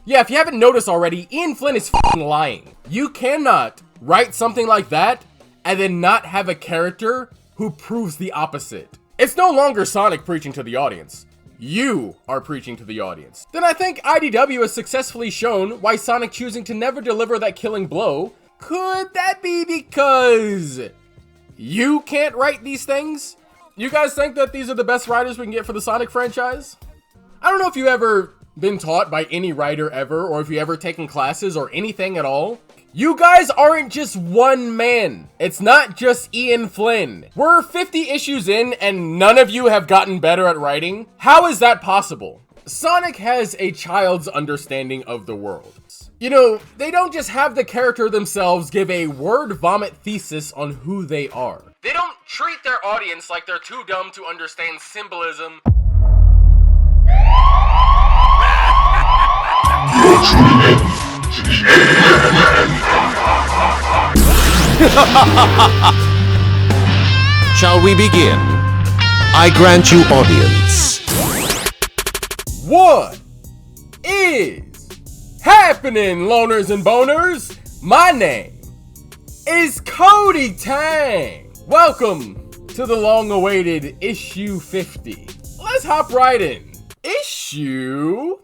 Yeah, if you haven't noticed already, Ian Flynn is f***ing lying. You cannot write something like that and then not have a character who proves the opposite. It's no longer Sonic preaching to the audience. You are preaching to the audience. Then I think IDW has successfully shown why Sonic choosing to never deliver that killing blow. Could that be because you can't write these things? You guys think that these are the best writers we can get for the Sonic franchise? I don't know if you've ever been taught by any writer ever, or if you ever taken classes or anything at all. You guys aren't just one man. It's not just Ian Flynn. We're 50 issues in and none of you have gotten better at writing. How is that possible? Sonic has a child's understanding of the world. You know, they don't just have the character themselves give a word vomit thesis on who they are. They don't treat their audience like they're too dumb to understand symbolism. Shall we begin? I grant you audience. What is happening, loners and boners? My name is KotyTang. Welcome to the long-awaited issue 50. Let's hop right in. Issue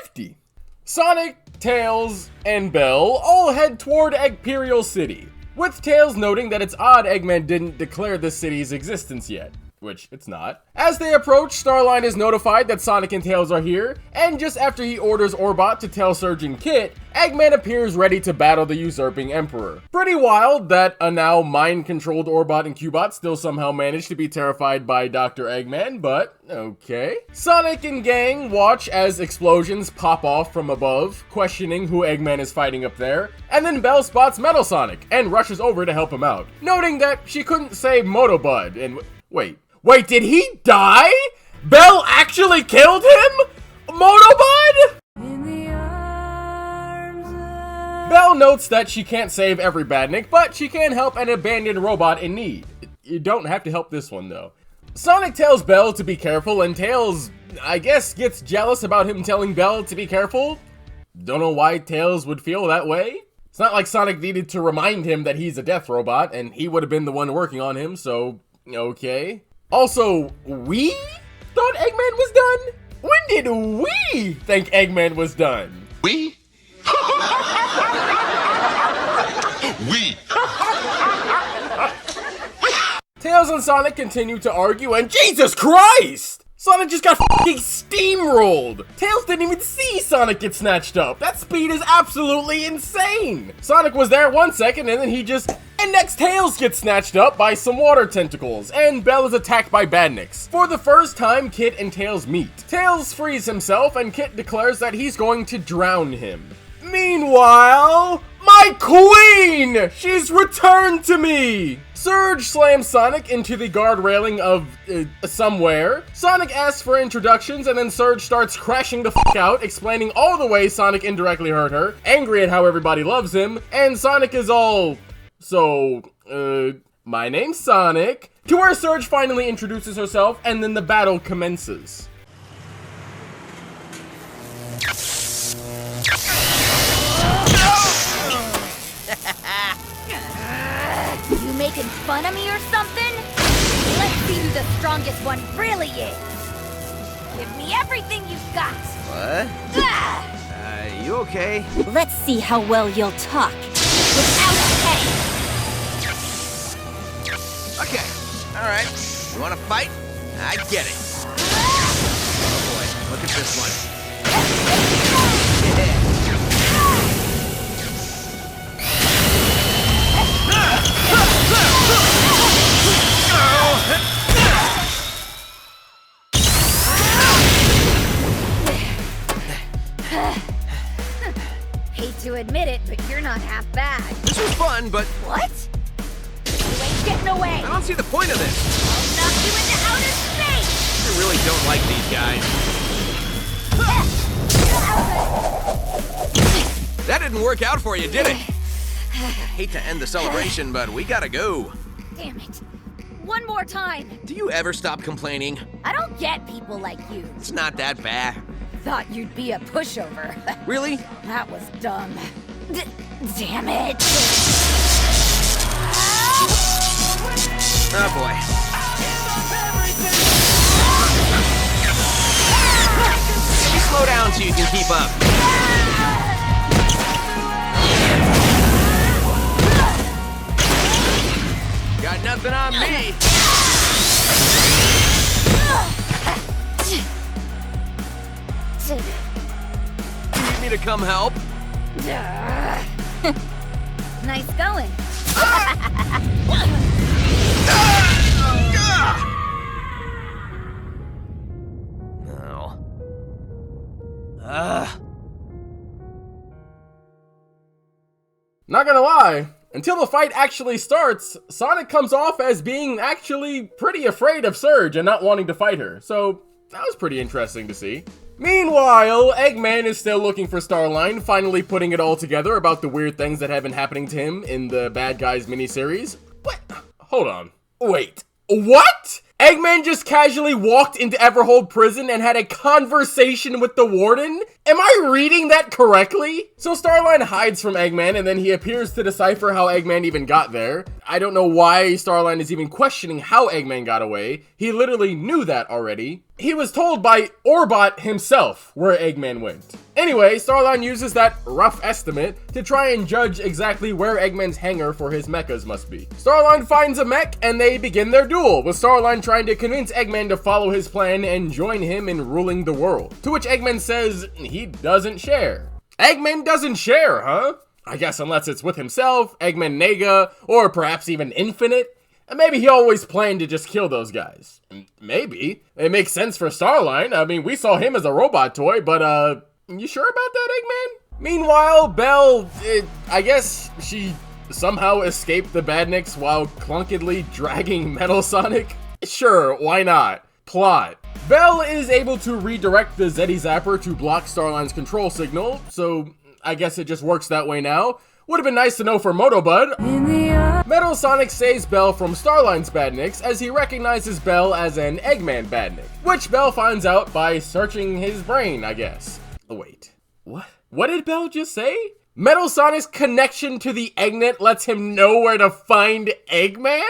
50. Sonic, Tails, and Bell all head toward Eggperial City, with Tails noting that it's odd Eggman didn't declare this city's existence yet. Which it's not. As they approach, Starline is notified that Sonic and Tails are here, and just after he orders Orbot to tell Surgeon Kit, Eggman appears ready to battle the usurping Emperor. Pretty wild that a now mind-controlled Orbot and Cubot still somehow managed to be terrified by Dr. Eggman, but okay. Sonic and gang watch as explosions pop off from above, questioning who Eggman is fighting up there, and then Belle spots Metal Sonic and rushes over to help him out, noting that she couldn't say Motobud and Wait, did he die? Belle actually killed him? Motobud? Belle notes that she can't save every badnik, but she can help an abandoned robot in need. You don't have to help this one, though. Sonic tells Belle to be careful, and Tails, I guess, gets jealous about him telling Belle to be careful. Don't know why Tails would feel that way. It's not like Sonic needed to remind him that he's a death robot, and he would have been the one working on him, so okay. Also, we thought Eggman was done? When did we think Eggman was done? We? We. Tails and Sonic continue to argue, and Jesus Christ! Sonic just got f***ing steamrolled! Tails didn't even see Sonic get snatched up! That speed is absolutely insane! Sonic was there 1 second, and then he just... And next, Tails gets snatched up by some water tentacles, and Belle is attacked by badniks. For the first time, Kit and Tails meet. Tails frees himself, and Kit declares that he's going to drown him. Meanwhile, my queen! She's returned to me! Surge slams Sonic into the guard railing of, somewhere. Sonic asks for introductions, and then Surge starts crashing the f*** out, explaining all the ways Sonic indirectly hurt her, angry at how everybody loves him, and Sonic is all... So, my name's Sonic. To where Surge finally introduces herself, and then the battle commences. You making fun of me or something? Let's see who the strongest one really is. Give me everything you've got. What? You okay? Let's see how well you'll talk without a head. Okay, alright. You wanna fight? I get it. Oh boy, look at this one. Hate to admit it, but you're not half bad. This was fun, but... What? You ain't getting away. I don't see the point of this. I'll knock you into outer space. I really don't like these guys. That didn't work out for you, did it? I hate to end the celebration, but we gotta go. Damn it. One more time. Do you ever stop complaining? I don't get people like you. It's not that bad. thought you'd be a pushover. Really? That was dumb. Damn it! Oh boy. Maybe slow down so you can keep up. Got nothing on me. You need me to come help? Nice going. No. Not gonna lie, until the fight actually starts, Sonic comes off as being actually pretty afraid of Surge and not wanting to fight her, so that was pretty interesting to see. Meanwhile, Eggman is still looking for Starline, finally putting it all together about the weird things that have been happening to him in the Bad Guys miniseries. What? Hold on. Wait. What? Eggman just casually walked into Everhold Prison and had a conversation with the warden? Am I reading that correctly? So Starline hides from Eggman and then he appears to decipher how Eggman even got there. I don't know why Starline is even questioning how Eggman got away. He literally knew that already. He was told by Orbot himself where Eggman went. Anyway, Starline uses that rough estimate to try and judge exactly where Eggman's hangar for his mechas must be. Starline finds a mech and they begin their duel, with Starline trying to convince Eggman to follow his plan and join him in ruling the world. To which Eggman says he doesn't share. Eggman doesn't share, huh? I guess unless it's with himself, Eggman Nega, or perhaps even Infinite. And maybe he always planned to just kill those guys. Maybe. It makes sense for Starline. I mean, we saw him as a robot toy, but you sure about that, Eggman? Meanwhile, Belle, I guess she somehow escaped the Badniks while clunkedly dragging Metal Sonic? Sure, why not? Plot. Belle is able to redirect the Zeddy Zapper to block Starline's control signal, so I guess it just works that way now. Would have been nice to know for Motobud. Metal Sonic saves Belle from Starline's Badniks as he recognizes Belle as an Eggman Badnik, which Belle finds out by searching his brain, I guess. Wait, what? What did Belle just say? Metal Sonic's connection to the Eggnet lets him know where to find Eggman?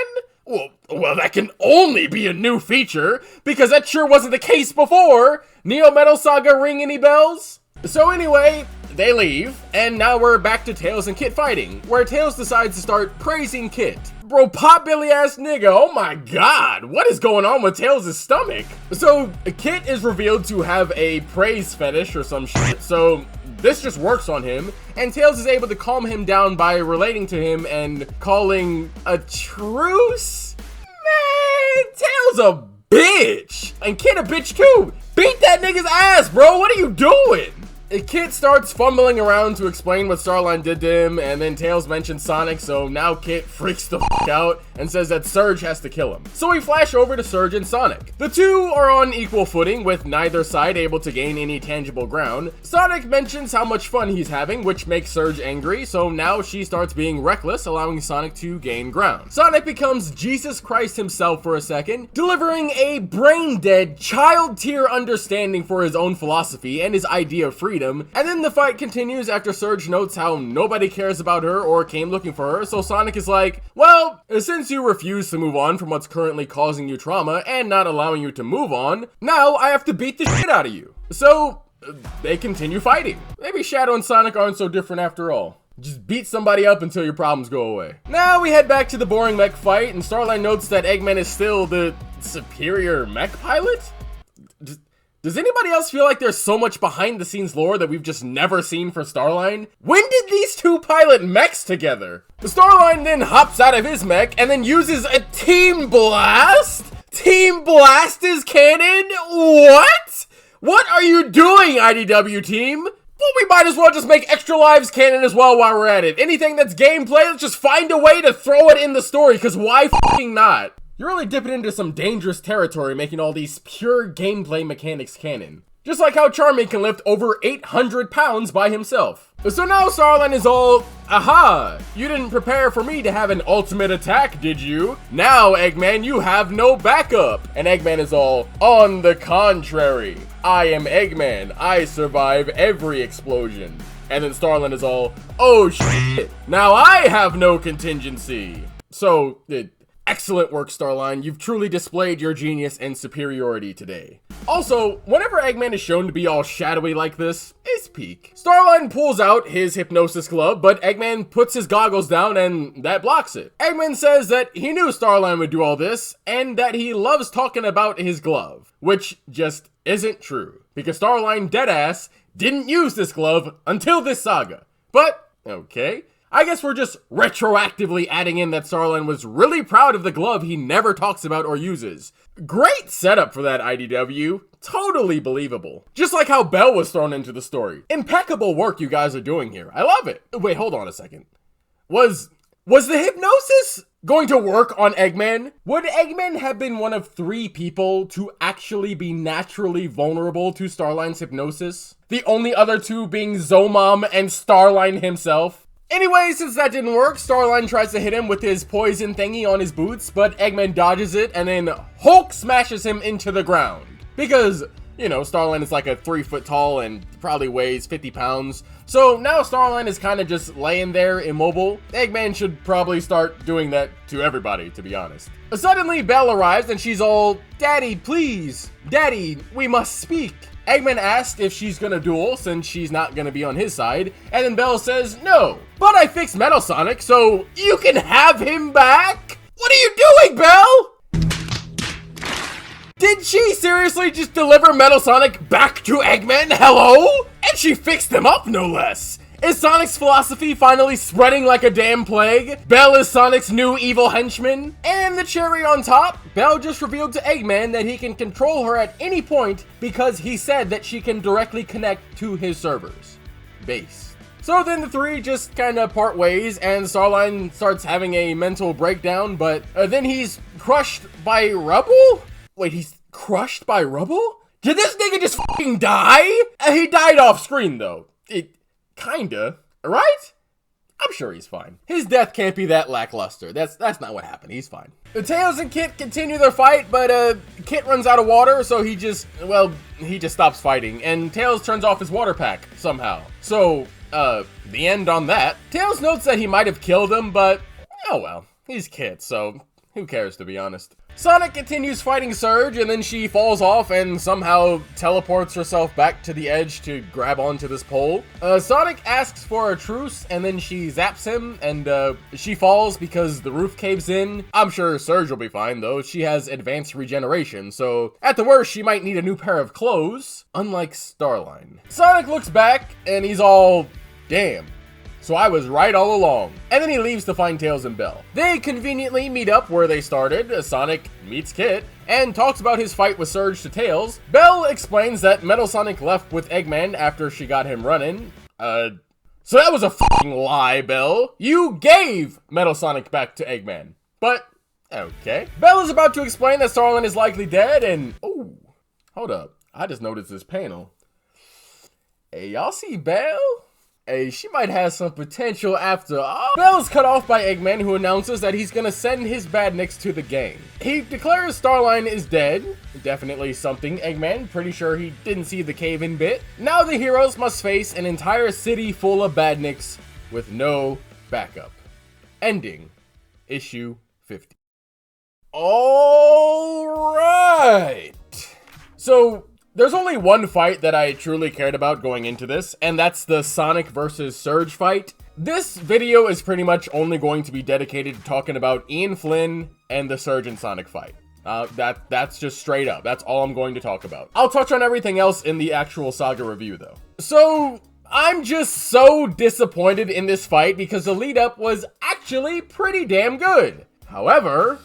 Well, that can only be a new feature, because that sure wasn't the case before. Neo Metal Saga ring any bells? So anyway, they leave, and now we're back to Tails and Kit fighting, where Tails decides to start praising Kit. Bro, potbelly ass nigga, oh my god, what is going on with Tails' stomach? So, Kit is revealed to have a praise fetish or some shit, so this just works on him, and Tails is able to calm him down by relating to him and calling a truce? Man, Tails a bitch! And Kit a bitch too! Beat that nigga's ass, bro, what are you doing? Kit starts fumbling around to explain what Starline did to him, and then Tails mentions Sonic, so now Kit freaks the f out and says that Surge has to kill him. So we flash over to Surge and Sonic. The two are on equal footing, with neither side able to gain any tangible ground. Sonic mentions how much fun he's having, which makes Surge angry, so now she starts being reckless, allowing Sonic to gain ground. Sonic becomes Jesus Christ himself for a second, delivering a brain-dead, child-tier understanding for his own philosophy and his idea of freedom. And then the fight continues after Surge notes how nobody cares about her or came looking for her, so Sonic is like, well, since you refuse to move on from what's currently causing you trauma and not allowing you to move on, now I have to beat the shit out of you. So, they continue fighting. Maybe Shadow and Sonic aren't so different after all. Just beat somebody up until your problems go away. Now we head back to the boring mech fight, and Starline notes that Eggman is still the superior mech pilot? Does anybody else feel like there's so much behind the scenes lore that we've just never seen for Starline? When did these two pilot mechs together? Starline then hops out of his mech and then uses a Team Blast? Team Blast is canon? What? What are you doing, IDW team? Well, we might as well just make Extra Lives canon as well while we're at it. Anything that's gameplay, let's just find a way to throw it in the story, because why f***ing not? You're really dipping into some dangerous territory making all these pure gameplay mechanics canon. Just like how Charming can lift over 800 pounds by himself. So now Starline is all, aha, you didn't prepare for me to have an ultimate attack, did you? Now, Eggman, you have no backup. And Eggman is all, on the contrary, I am Eggman, I survive every explosion. And then Starline is all, oh shit, now I have no contingency. So, excellent work, Starline. You've truly displayed your genius and superiority today. Also, whenever Eggman is shown to be all shadowy like this, it's peak. Starline pulls out his hypnosis glove, but Eggman puts his goggles down and that blocks it. Eggman says that he knew Starline would do all this and that he loves talking about his glove, which just isn't true, because Starline deadass didn't use this glove until this saga. But, okay. I guess we're just retroactively adding in that Starline was really proud of the glove he never talks about or uses. Great setup for that, IDW. Totally believable. Just like how Belle was thrown into the story. Impeccable work you guys are doing here. I love it. Wait, hold on a second. Was the hypnosis going to work on Eggman? Would Eggman have been one of 3 people to actually be naturally vulnerable to Starline's hypnosis? The only other 2 being Zomom and Starline himself? Anyway, since that didn't work, Starline tries to hit him with his poison thingy on his boots, but Eggman dodges it and then Hulk smashes him into the ground. Because, you know, Starline is like a 3 foot tall and probably weighs 50 pounds. So now Starline is kind of just laying there immobile. Eggman should probably start doing that to everybody, to be honest. Suddenly, Belle arrives and she's all, Daddy, please. Daddy, we must speak. Eggman asked if she's gonna duel since she's not gonna be on his side, and then Belle says no. But I fixed Metal Sonic, so you can have him back? What are you doing, Belle? Did she seriously just deliver Metal Sonic back to Eggman? Hello? And she fixed him up, no less. Is Sonic's philosophy finally spreading like a damn plague? Belle is Sonic's new evil henchman? And the cherry on top, Belle just revealed to Eggman that he can control her at any point because he said that she can directly connect to his servers. Base. So then the 3 just kind of part ways and Starline starts having a mental breakdown, but then he's crushed by rubble? Wait, he's crushed by rubble? Did this nigga just fucking die? He died off screen though. Kinda, right? I'm sure he's fine. His death can't be that lackluster. That's not what happened. He's fine. The Tails and Kit continue their fight, but Kit runs out of water, so he just stops fighting, and Tails turns off his water pack somehow. So, the end on that. Tails notes that he might have killed him, but oh well, he's Kit, so who cares, to be honest. Sonic continues fighting Surge, and then she falls off and somehow teleports herself back to the edge to grab onto this pole. Sonic asks for a truce, and then she zaps him, and she falls because the roof caves in. I'm sure Surge will be fine, though. She has advanced regeneration, so at the worst, she might need a new pair of clothes, unlike Starline. Sonic looks back, and he's all, damn. So I was right all along. And then he leaves to find Tails and Belle. They conveniently meet up where they started. Sonic meets Kit and talks about his fight with Surge to Tails. Belle explains that Metal Sonic left with Eggman after she got him running. So that was a fucking lie, Belle. You gave Metal Sonic back to Eggman. But, okay. Belle is about to explain that Starline is likely dead and... oh, hold up. I just noticed this panel. Hey, y'all see Belle? Hey, she might have some potential after all. Belle's cut off by Eggman, who announces that he's gonna send his badniks to the game. He declares Starline is dead. Definitely something, Eggman. Pretty sure he didn't see the cave-in bit. Now the heroes must face an entire city full of badniks with no backup. Ending issue 50. Alright. So... there's only one fight that I truly cared about going into this, and that's the Sonic versus Surge fight. This video is pretty much only going to be dedicated to talking about Ian Flynn and the Surge and Sonic fight. That's just straight up. That's all I'm going to talk about. I'll touch on everything else in the actual saga review, though. So, I'm just so disappointed in this fight because the lead up was actually pretty damn good. However,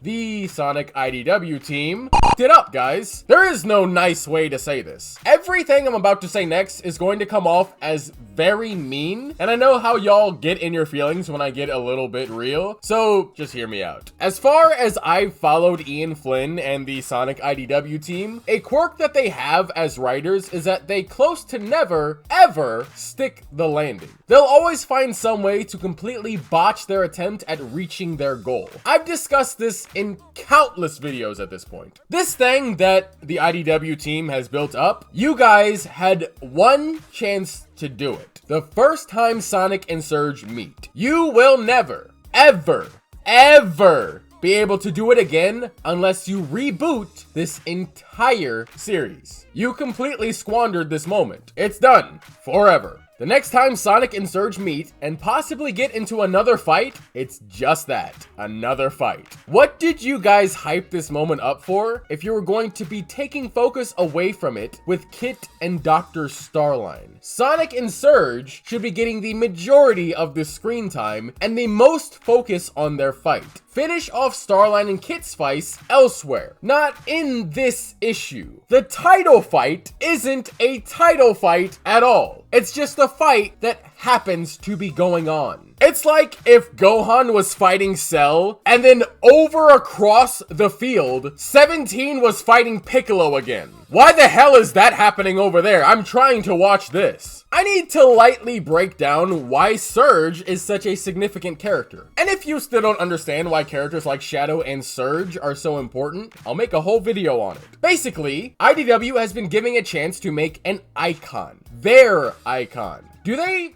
the Sonic IDW team f***ed it up, guys. There is no nice way to say this. Everything I'm about to say next is going to come off as very mean, and I know how y'all get in your feelings when I get a little bit real, so just hear me out. As far as I've followed Ian Flynn and the Sonic IDW team, a quirk that they have as writers is that they close to never, ever stick the landing. They'll always find some way to completely botch their attempt at reaching their goal. I've discussed this in countless videos at this point. This thing that the IDW team has built up, you guys had one chance to do it. The first time Sonic and Surge meet. You will never, ever, ever be able to do it again unless you reboot this entire series. You completely squandered this moment. It's done forever. The next time Sonic and Surge meet and possibly get into another fight, it's just that, another fight. What did you guys hype this moment up for if you were going to be taking focus away from it with Kit and Dr. Starline? Sonic and Surge should be getting the majority of the screen time and the most focus on their fight. Finish off Starline and Kit's fights elsewhere, not in this issue. The title fight isn't a title fight at all. It's just a fight that happens to be going on. It's like if Gohan was fighting Cell and then over across the field, 17 was fighting Piccolo again. Why the hell is that happening over there? I'm trying to watch this. I need to lightly break down why Surge is such a significant character. And if you still don't understand why characters like Shadow and Surge are so important, I'll make a whole video on it. Basically, IDW has been giving a chance to make an icon. Their icon. Do they,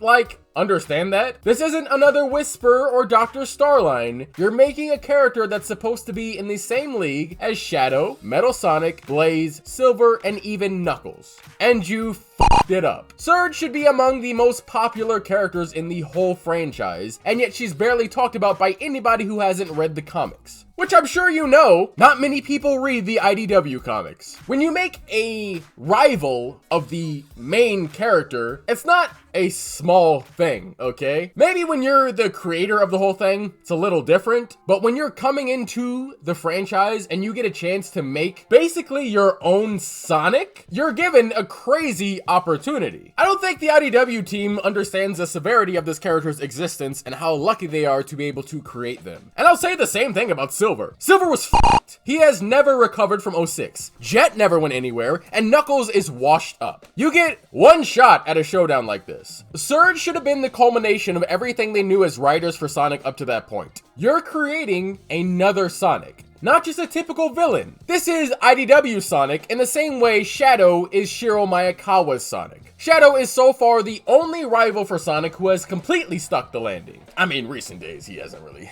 understand that? This isn't another Whisper or Dr. Starline. You're making a character that's supposed to be in the same league as Shadow, Metal Sonic, Blaze, Silver, and even Knuckles. And you f***ed it up. Surge should be among the most popular characters in the whole franchise, and yet she's barely talked about by anybody who hasn't read the comics. Which I'm sure you know, not many people read the IDW comics. When you make a rival of the main character, it's not a small thing, okay? Maybe when you're the creator of the whole thing, it's a little different, but when you're coming into the franchise and you get a chance to make basically your own Sonic, you're given a crazy opportunity. I don't think the IDW team understands the severity of this character's existence and how lucky they are to be able to create them. And I'll say the same thing about Silver. Silver was f***ed. He has never recovered from 06. Jet never went anywhere, and Knuckles is washed up. You get one shot at a showdown like this. Surge should have been the culmination of everything they knew as writers for Sonic up to that point. You're creating another Sonic. Not just a typical villain. This is IDW Sonic in the same way Shadow is Shiro Maekawa's Sonic. Shadow is so far the only rival for Sonic who has completely stuck the landing. I mean, recent days he hasn't really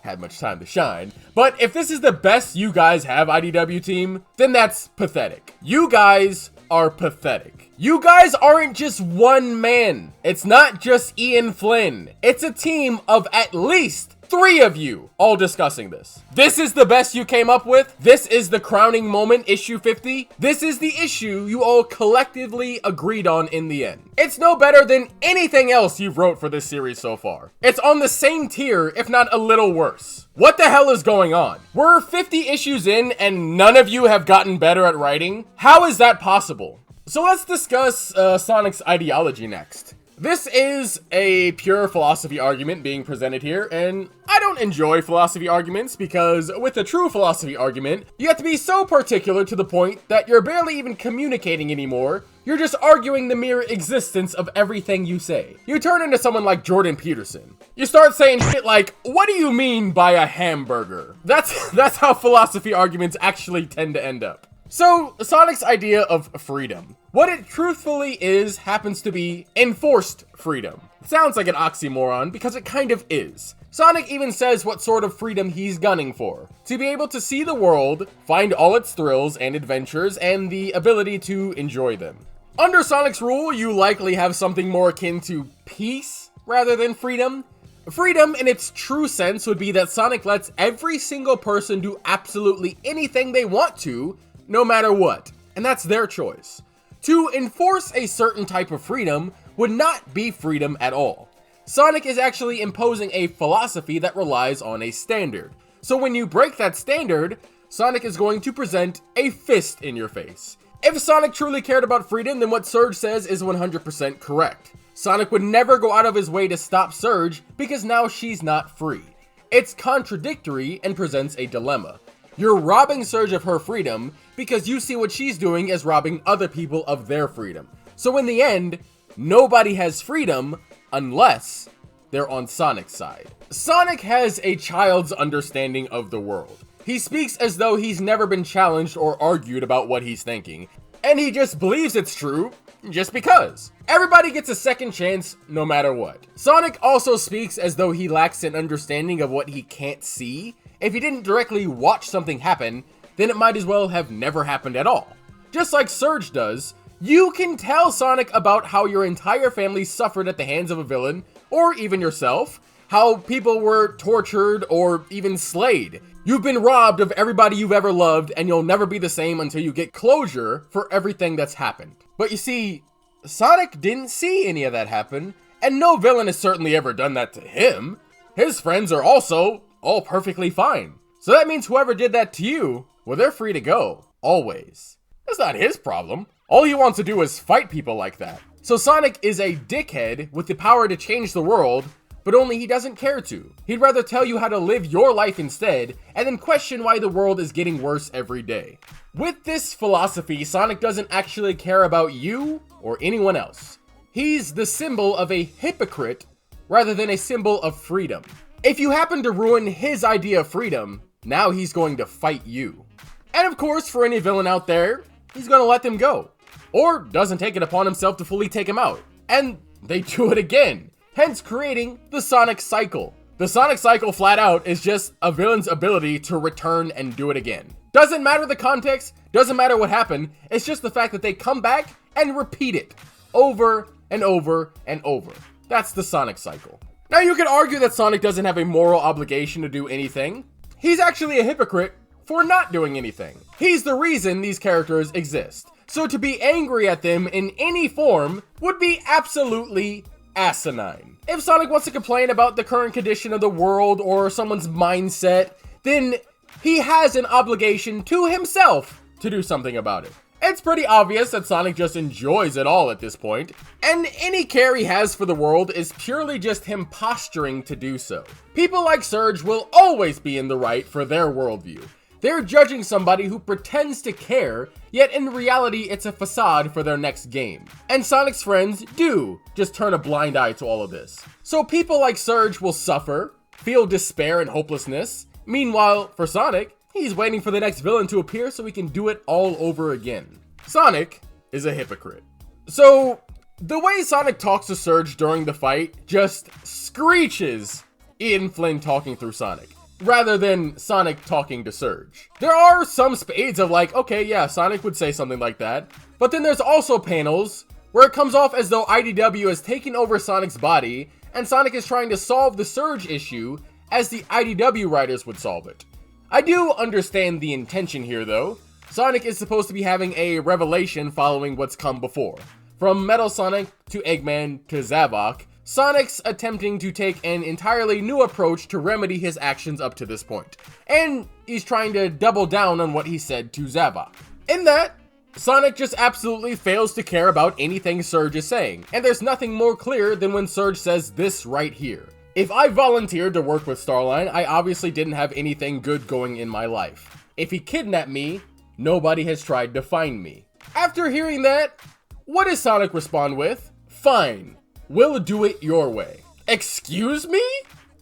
had much time to shine. But if this is the best you guys have, IDW team, then that's pathetic. You guys are pathetic. You guys aren't just one man. It's not just Ian Flynn. It's a team of at least 3 of you all discussing this. This is the best you came up with. This is the crowning moment, issue 50. This is the issue you all collectively agreed on in the end. It's no better than anything else you've wrote for this series so far. It's on the same tier, if not a little worse. What the hell is going on? We're 50 issues in and none of you have gotten better at writing? How is that possible? So let's discuss Sonic's ideology next. This is a pure philosophy argument being presented here, and I don't enjoy philosophy arguments because with a true philosophy argument, you have to be so particular to the point that you're barely even communicating anymore. You're just arguing the mere existence of everything you say. You turn into someone like Jordan Peterson. You start saying shit like, what do you mean by a hamburger? That's how philosophy arguments actually tend to end up. So, Sonic's idea of freedom. What it truthfully is happens to be enforced freedom. It sounds like an oxymoron because it kind of is. Sonic even says what sort of freedom he's gunning for. To be able to see the world, find all its thrills and adventures, and the ability to enjoy them. Under Sonic's rule, you likely have something more akin to peace rather than freedom. Freedom in its true sense would be that Sonic lets every single person do absolutely anything they want to, no matter what, and that's their choice. To enforce a certain type of freedom would not be freedom at all. Sonic is actually imposing a philosophy that relies on a standard. So when you break that standard, Sonic is going to present a fist in your face. If Sonic truly cared about freedom, then what Surge says is 100% correct. Sonic would never go out of his way to stop Surge because now she's not free. It's contradictory and presents a dilemma. You're robbing Surge of her freedom because you see what she's doing as robbing other people of their freedom. So in the end, nobody has freedom unless they're on Sonic's side. Sonic has a child's understanding of the world. He speaks as though he's never been challenged or argued about what he's thinking, and he just believes it's true just because. Everybody gets a second chance no matter what. Sonic also speaks as though he lacks an understanding of what he can't see. If he didn't directly watch something happen, then it might as well have never happened at all. Just like Surge does, you can tell Sonic about how your entire family suffered at the hands of a villain, or even yourself, how people were tortured or even slayed. You've been robbed of everybody you've ever loved, and you'll never be the same until you get closure for everything that's happened. But you see, Sonic didn't see any of that happen, and no villain has certainly ever done that to him. His friends are also all perfectly fine. So that means whoever did that to you, well, they're free to go, always. That's not his problem. All he wants to do is fight people like that. So Sonic is a dickhead with the power to change the world, but only he doesn't care to. He'd rather tell you how to live your life instead, and then question why the world is getting worse every day. With this philosophy, Sonic doesn't actually care about you or anyone else. He's the symbol of a hypocrite rather than a symbol of freedom. If you happen to ruin his idea of freedom, now he's going to fight you. And of course, for any villain out there, he's gonna let them go. Or doesn't take it upon himself to fully take them out. And they do it again, hence creating the Sonic Cycle. The Sonic Cycle flat out is just a villain's ability to return and do it again. Doesn't matter the context, doesn't matter what happened, it's just the fact that they come back and repeat it over and over and over. That's the Sonic Cycle. Now you could argue that Sonic doesn't have a moral obligation to do anything. He's actually a hypocrite for not doing anything. He's the reason these characters exist. So to be angry at them in any form would be absolutely asinine. If Sonic wants to complain about the current condition of the world or someone's mindset, then he has an obligation to himself to do something about it. It's pretty obvious that Sonic just enjoys it all at this point, and any care he has for the world is purely just him posturing to do so. People like Surge will always be in the right for their worldview. They're judging somebody who pretends to care, yet in reality it's a facade for their next game. And Sonic's friends do just turn a blind eye to all of this. So people like Surge will suffer, feel despair and hopelessness. Meanwhile, for Sonic, he's waiting for the next villain to appear so he can do it all over again. Sonic is a hypocrite. So the way Sonic talks to Surge during the fight just screeches Ian Flynn talking through Sonic, rather than Sonic talking to Surge. There are some spades of like, okay, yeah, Sonic would say something like that, but then there's also panels where it comes off as though IDW has taken over Sonic's body, and Sonic is trying to solve the Surge issue as the IDW writers would solve it. I do understand the intention here though. Sonic is supposed to be having a revelation following what's come before. From Metal Sonic to Eggman to Zavok, Sonic's attempting to take an entirely new approach to remedy his actions up to this point. And he's trying to double down on what he said to Zavok. In that, Sonic just absolutely fails to care about anything Surge is saying. And there's nothing more clear than when Surge says this right here. If I volunteered to work with Starline, I obviously didn't have anything good going in my life. If he kidnapped me, nobody has tried to find me. After hearing that, what does Sonic respond with? Fine, we'll do it your way. Excuse me?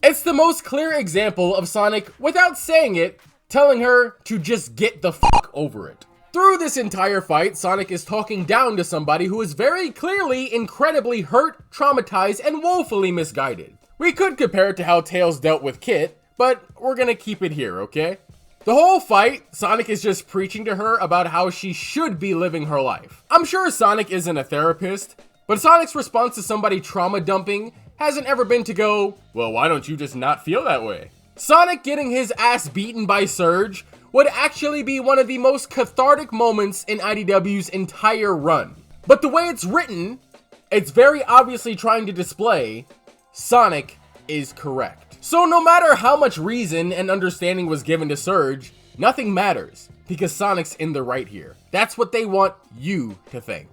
It's the most clear example of Sonic, without saying it, telling her to just get the fuck over it. Through this entire fight, Sonic is talking down to somebody who is very clearly incredibly hurt, traumatized, and woefully misguided. We could compare it to how Tails dealt with Kit, but we're gonna keep it here, okay? The whole fight, Sonic is just preaching to her about how she should be living her life. I'm sure Sonic isn't a therapist, but Sonic's response to somebody trauma dumping hasn't ever been to go, well, why don't you just not feel that way? Sonic getting his ass beaten by Surge would actually be one of the most cathartic moments in IDW's entire run. But the way it's written, it's very obviously trying to display Sonic is correct. So no matter how much reason and understanding was given to Surge, nothing matters, because Sonic's in the right here. That's what they want you to think.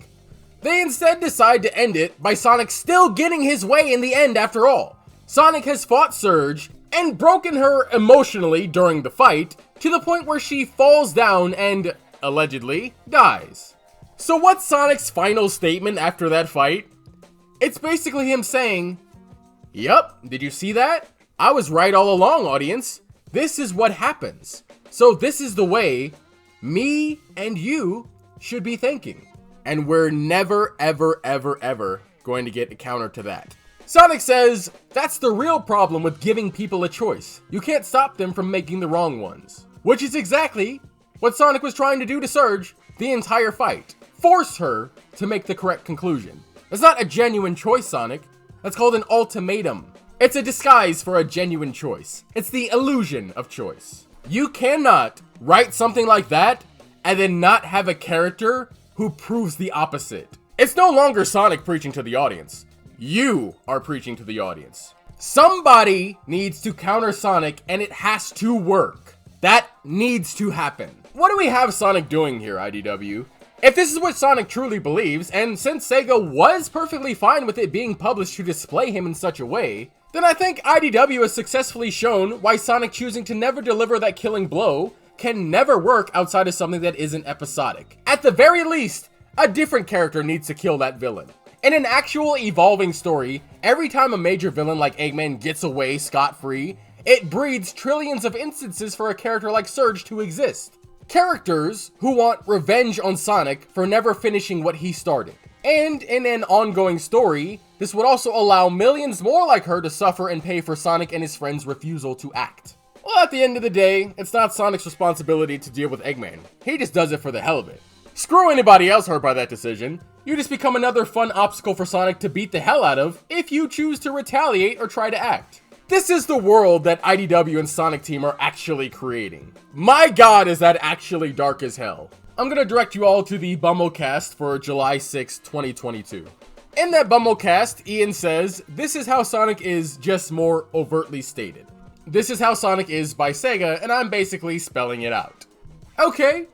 They instead decide to end it by Sonic still getting his way in the end after all. Sonic has fought Surge and broken her emotionally during the fight to the point where she falls down and, allegedly, dies. So what's Sonic's final statement after that fight? It's basically him saying, "Yup, did you see that? I was right all along, audience. This is what happens. So this is the way me and you should be thinking." And we're never, ever, ever, ever going to get a counter to that. Sonic says, that's the real problem with giving people a choice. You can't stop them from making the wrong ones. Which is exactly what Sonic was trying to do to Surge the entire fight. Force her to make the correct conclusion. It's not a genuine choice, Sonic. That's called an ultimatum. It's a disguise for a genuine choice. It's the illusion of choice. You cannot write something like that and then not have a character who proves the opposite. It's no longer Sonic preaching to the audience. You are preaching to the audience. Somebody needs to counter Sonic, and it has to work. That needs to happen. What do we have Sonic doing here, IDW? If this is what Sonic truly believes, and since Sega was perfectly fine with it being published to display him in such a way, then I think IDW has successfully shown why Sonic choosing to never deliver that killing blow can never work outside of something that isn't episodic. At the very least, a different character needs to kill that villain. In an actual evolving story, every time a major villain like Eggman gets away scot-free, it breeds trillions of instances for a character like Surge to exist. Characters who want revenge on Sonic for never finishing what he started. And in an ongoing story, this would also allow millions more like her to suffer and pay for Sonic and his friends' refusal to act. Well, at the end of the day, it's not Sonic's responsibility to deal with Eggman. He just does it for the hell of it. Screw anybody else hurt by that decision. You just become another fun obstacle for Sonic to beat the hell out of if you choose to retaliate or try to act. This is the world that IDW and Sonic Team are actually creating. My god, is that actually dark as hell. I'm gonna direct you all to the Bumblecast for July 6, 2022. In that Bumblecast, Ian says, this is how Sonic is, just more overtly stated. This is how Sonic is by Sega, and I'm basically spelling it out. Okay,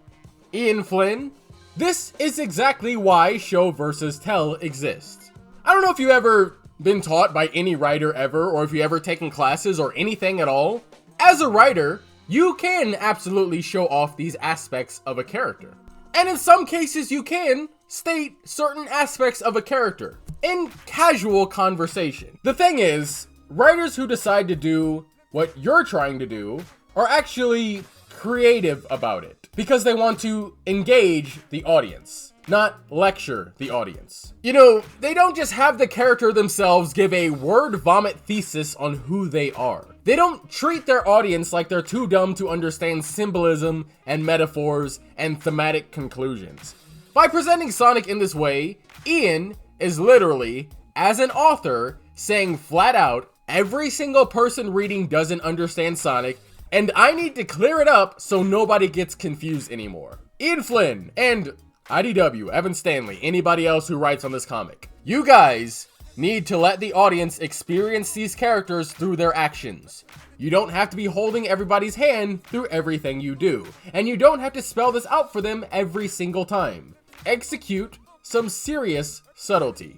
Ian Flynn, this is exactly why show versus tell exists. I don't know if you've ever been taught by any writer ever, or if you ever taken classes or anything at all. As a writer, you can absolutely show off these aspects of a character. And in some cases, you can state certain aspects of a character in casual conversation. The thing is, writers who decide to do what you're trying to do are actually creative about it because they want to engage the audience, not lecture the audience. You know, they don't just have the character themselves give a word vomit thesis on who they are. They don't treat their audience like they're too dumb to understand symbolism and metaphors and thematic conclusions. By presenting Sonic in this way, Ian is literally, as an author, saying flat out, every single person reading doesn't understand Sonic, and I need to clear it up so nobody gets confused anymore. Ian Flynn and IDW, Evan Stanley, anybody else who writes on this comic, you guys need to let the audience experience these characters through their actions. You don't have to be holding everybody's hand through everything you do, and you don't have to spell this out for them every single time. Execute some serious subtlety.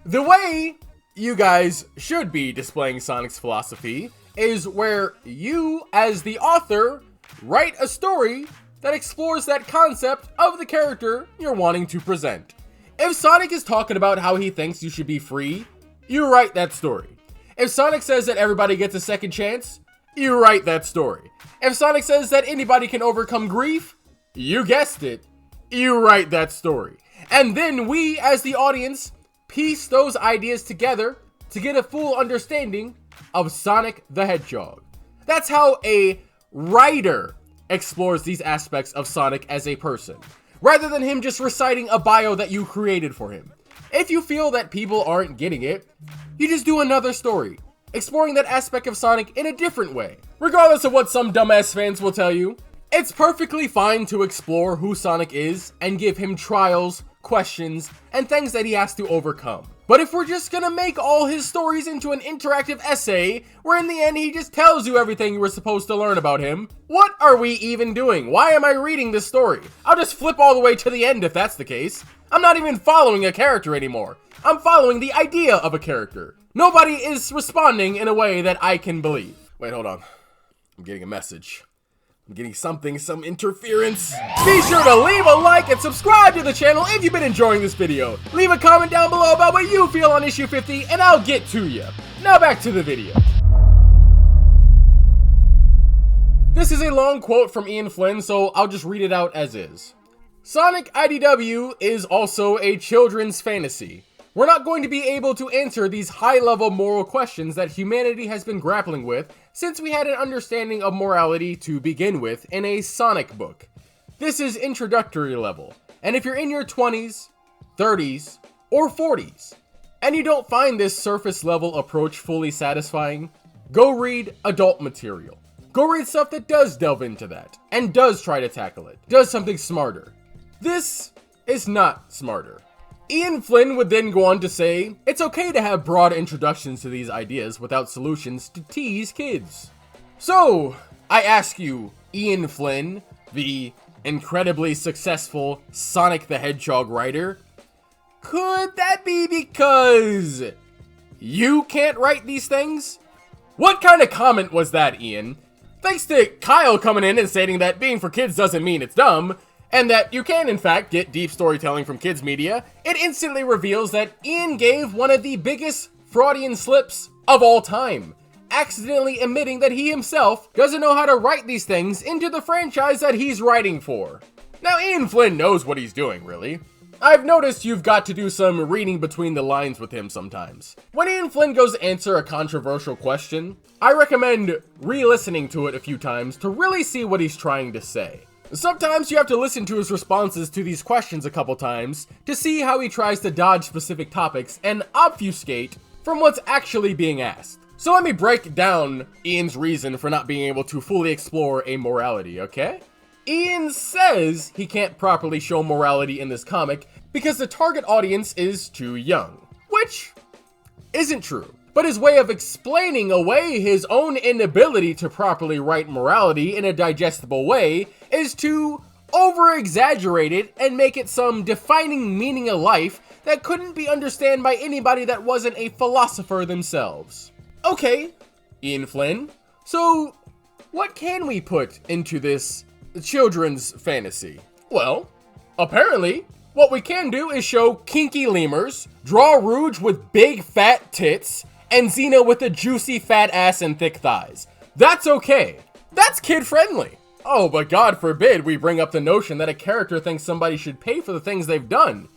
The way you guys should be displaying Sonic's philosophy is where you, as the author, write a story that explores that concept of the character you're wanting to present. If Sonic is talking about how he thinks you should be free, you write that story. If Sonic says that everybody gets a second chance, you write that story. If Sonic says that anybody can overcome grief, you guessed it, you write that story. And then we, as the audience, piece those ideas together to get a full understanding of Sonic the Hedgehog. That's how a writer explores these aspects of Sonic as a person, rather than him just reciting a bio that you created for him. If you feel that people aren't getting it, you just do another story, exploring that aspect of Sonic in a different way. Regardless of what some dumbass fans will tell you, it's perfectly fine to explore who Sonic is and give him trials, questions, and things that he has to overcome. But if we're just gonna make all his stories into an interactive essay, where in the end he just tells you everything you were supposed to learn about him, what are we even doing? Why am I reading this story? I'll just flip all the way to the end if that's the case. I'm not even following a character anymore. I'm following the idea of a character. Nobody is responding in a way that I can believe. Wait, hold on. I'm getting a message. I'm getting something, some interference. Be sure to leave a like and subscribe to the channel if you've been enjoying this video. Leave a comment down below about what you feel on issue 50 and I'll get to you. Now back to the video. This is a long quote from Ian Flynn, so I'll just read it out as is. Sonic IDW is also a children's fantasy. We're not going to be able to answer these high-level moral questions that humanity has been grappling with since we had an understanding of morality to begin with in a Sonic book. This is introductory level, and if you're in your 20s, 30s, or 40s, and you don't find this surface level approach fully satisfying, go read adult material. Go read stuff that does delve into that, and does try to tackle it, does something smarter. This is not smarter. Ian Flynn would then go on to say, it's okay to have broad introductions to these ideas without solutions to tease kids. So, I ask you, Ian Flynn, the incredibly successful Sonic the Hedgehog writer, could that be because you can't write these things? What kind of comment was that, Ian? Thanks to Kyle coming in and stating that being for kids doesn't mean it's dumb, and that you can in fact get deep storytelling from kids media, it instantly reveals that Ian gave one of the biggest Freudian slips of all time, accidentally admitting that he himself doesn't know how to write these things into the franchise that he's writing for. Now Ian Flynn knows what he's doing, really. I've noticed you've got to do some reading between the lines with him sometimes. When Ian Flynn goes to answer a controversial question, I recommend re-listening to it a few times to really see what he's trying to say. Sometimes you have to listen to his responses to these questions a couple times to see how he tries to dodge specific topics and obfuscate from what's actually being asked. So let me break down Ian's reason for not being able to fully explore a morality, okay? Ian says he can't properly show morality in this comic because the target audience is too young, which isn't true. But his way of explaining away his own inability to properly write morality in a digestible way is to over-exaggerate it and make it some defining meaning of life that couldn't be understood by anybody that wasn't a philosopher themselves. Okay, Ian Flynn, so what can we put into this children's fantasy? Well, apparently, what we can do is show kinky lemurs, draw Rouge with big fat tits, and Xena with a juicy fat ass and thick thighs. That's okay. That's kid-friendly. Oh, but God forbid we bring up the notion that a character thinks somebody should pay for the things they've done.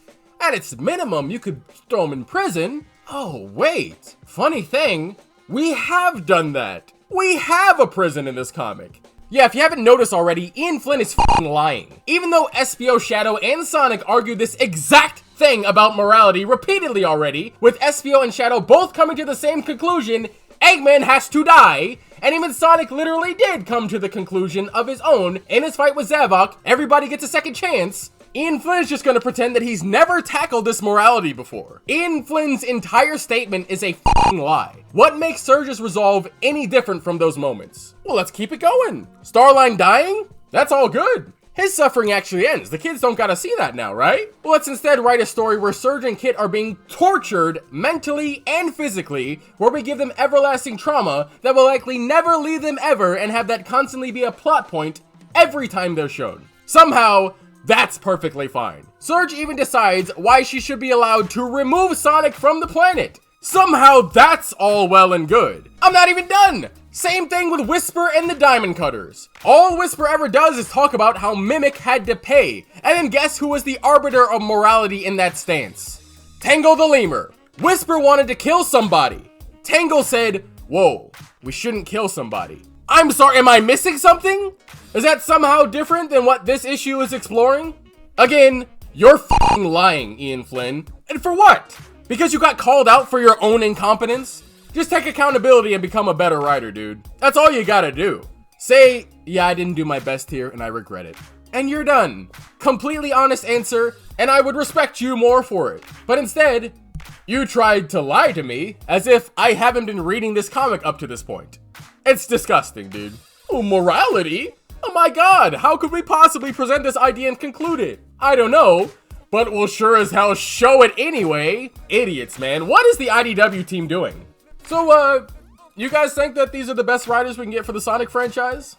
At its minimum, you could throw them in prison. Oh, wait. Funny thing, we have done that. We have a prison in this comic. Yeah, if you haven't noticed already, Ian Flynn is f***ing lying. Even though Espio, Shadow, and Sonic argued this exact thing about morality repeatedly already, with Espio and Shadow both coming to the same conclusion, Eggman has to die, and even Sonic literally did come to the conclusion of his own in his fight with Zavok, everybody gets a second chance. Ian Flynn's just gonna pretend that he's never tackled this morality before. Ian Flynn's entire statement is a f***ing lie. What makes Surge's resolve any different from those moments? Well, let's keep it going. Starline dying? That's all good. His suffering actually ends. The kids don't gotta see that now, right? Well, let's instead write a story where Surge and Kit are being tortured mentally and physically, where we give them everlasting trauma that will likely never leave them ever and have that constantly be a plot point every time they're shown. Somehow, that's perfectly fine. Surge even decides why she should be allowed to remove Sonic from the planet. Somehow that's all well and good. I'm not even done. Same thing with Whisper and the Diamond Cutters. All Whisper ever does is talk about how Mimic had to pay. And then guess who was the arbiter of morality in that stance? Tangle the Lemur. Whisper wanted to kill somebody. Tangle said, whoa, we shouldn't kill somebody. I'm sorry, am I missing something? Is that somehow different than what this issue is exploring? Again, you're f***ing lying, Ian Flynn. And for what? Because you got called out for your own incompetence? Just take accountability and become a better writer, dude. That's all you gotta do. Say, yeah, I didn't do my best here and I regret it. And you're done. Completely honest answer, and I would respect you more for it. But instead, You tried to lie to me as if I haven't been reading this comic up to this point. It's disgusting, dude. Oh, morality? Oh my god, how could we possibly present this idea and conclude it? I don't know, but we'll sure as hell show it anyway. Idiots, man. What is the IDW team doing? So, you guys think that these are the best writers we can get for the Sonic franchise?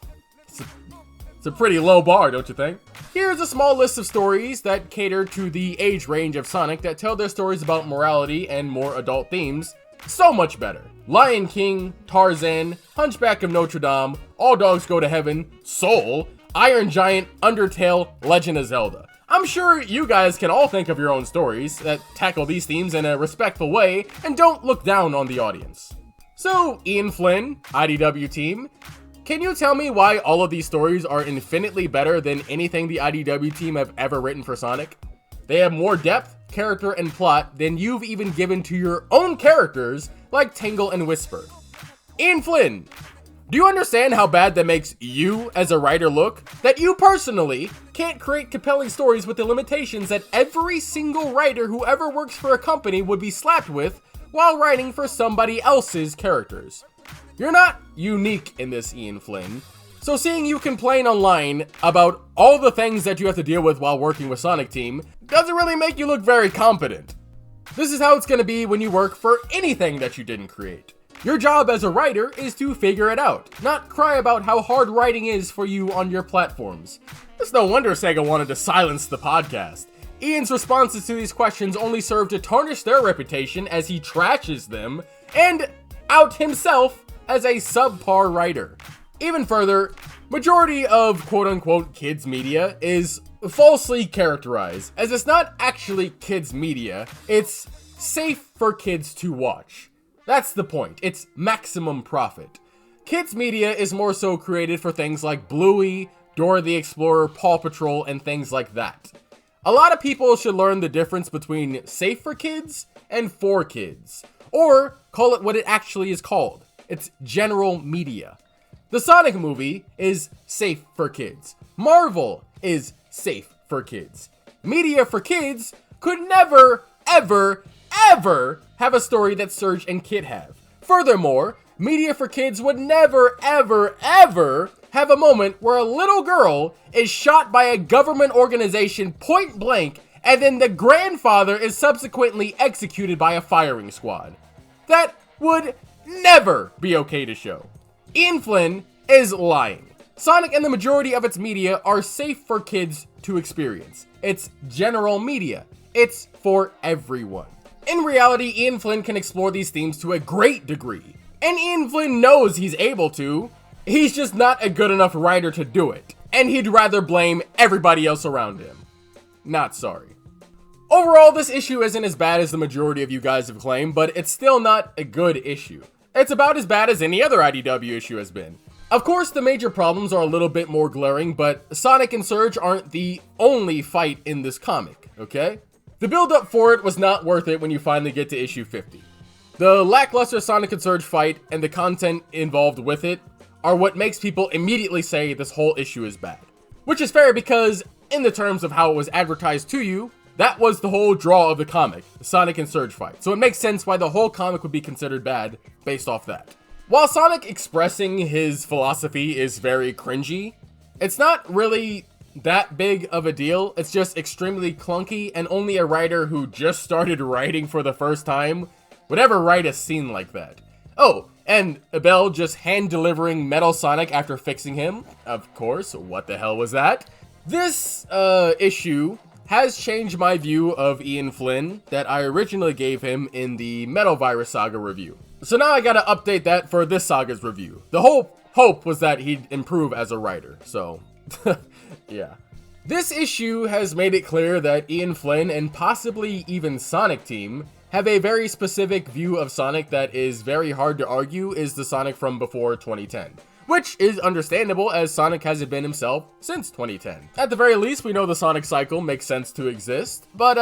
It's a pretty low bar, don't you think? Here's a small list of stories that cater to the age range of Sonic that tell their stories about morality and more adult themes so much better. Lion King, Tarzan, Hunchback of Notre Dame, All Dogs Go to Heaven, Soul, Iron Giant, Undertale, Legend of Zelda. I'm sure you guys can all think of your own stories that tackle these themes in a respectful way and don't look down on the audience. So, Ian Flynn, IDW team, can you tell me why all of these stories are infinitely better than anything the IDW team have ever written for Sonic? They have more depth, character, and plot than you've even given to your own characters like Tingle and Whisper. Ian Flynn, do you understand how bad that makes you as a writer look? That you personally can't create compelling stories with the limitations that every single writer who ever works for a company would be slapped with while writing for somebody else's characters. You're not unique in this, Ian Flynn. So seeing you complain online about all the things that you have to deal with while working with Sonic Team doesn't really make you look very competent. This is how it's gonna be when you work for anything that you didn't create. Your job as a writer is to figure it out, not cry about how hard writing is for you on your platforms. It's no wonder Sega wanted to silence the podcast. Ian's responses to these questions only serve to tarnish their reputation as he trashes them and out himself as a subpar writer. Even further, majority of quote-unquote kids media is falsely characterized, as it's not actually kids media, it's safe for kids to watch. That's the point, it's maximum profit. Kids media is more so created for things like Bluey, Dora the Explorer, Paw Patrol, and things like that. A lot of people should learn the difference between safe for kids and for kids, or call it what it actually is called. It's general media. The Sonic movie is safe for kids. Marvel is safe for kids. Media for kids could never, ever, ever have a story that Surge and Kid have. Furthermore, media for kids would never, ever, ever have a moment where a little girl is shot by a government organization point blank and then the grandfather is subsequently executed by a firing squad. That would never be okay to show. Ian Flynn is lying. Sonic and the majority of its media are safe for kids to experience. It's general media. It's for everyone. In reality, Ian Flynn can explore these themes to a great degree. And Ian Flynn knows he's able to. He's just not a good enough writer to do it. And he'd rather blame everybody else around him. Not sorry. Overall, this issue isn't as bad as the majority of you guys have claimed, but it's still not a good issue. It's about as bad as any other IDW issue has been. Of course, the major problems are a little bit more glaring, but Sonic and Surge aren't the only fight in this comic, okay? The build-up for it was not worth it when you finally get to issue 50. The lackluster Sonic and Surge fight and the content involved with it are what makes people immediately say this whole issue is bad. Which is fair because, in the terms of how it was advertised to you, that was the whole draw of the comic, the Sonic and Surge fight. So it makes sense why the whole comic would be considered bad based off that. While Sonic expressing his philosophy is very cringy, it's not really that big of a deal. It's just extremely clunky, and only a writer who just started writing for the first time would ever write a scene like that. Oh, and Abel just hand-delivering Metal Sonic after fixing him. Of course, what the hell was that? This issue has changed my view of Ian Flynn that I originally gave him in the Metal Virus Saga review. So now I gotta update that for this saga's review. The whole hope was that he'd improve as a writer, so yeah. This issue has made it clear that Ian Flynn and possibly even Sonic Team have a very specific view of Sonic that is very hard to argue is the Sonic from before 2010. Which is understandable as Sonic hasn't been himself since 2010. At the very least, we know the Sonic cycle makes sense to exist, but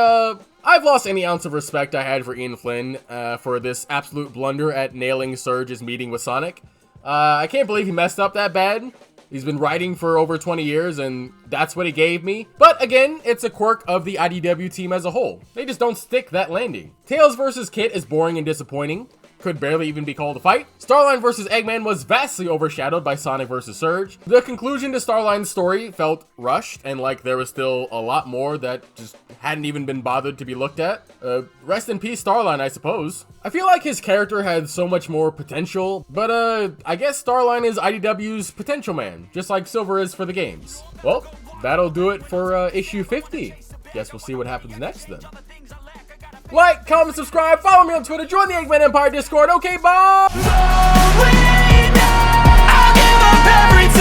I've lost any ounce of respect I had for Ian Flynn for this absolute blunder at nailing Surge's meeting with Sonic. I can't believe he messed up that bad. He's been writing for over 20 years, and that's what he gave me. But again, it's a quirk of the IDW team as a whole. They just don't stick that landing. Tails vs. Kit is boring and disappointing. Could barely even be called a fight. Starline vs. Eggman was vastly overshadowed by Sonic vs. Surge. The conclusion to Starline's story felt rushed, and like there was still a lot more that just hadn't even been bothered to be looked at. Rest in peace, Starline, I suppose. I feel like his character had so much more potential, but I guess Starline is IDW's potential man, just like Silver is for the games. Well, that'll do it for issue 50. Guess we'll see what happens next then. Like, comment, subscribe, follow me on Twitter, join the Eggman Empire Discord. Okay, bye! I'll give up every time.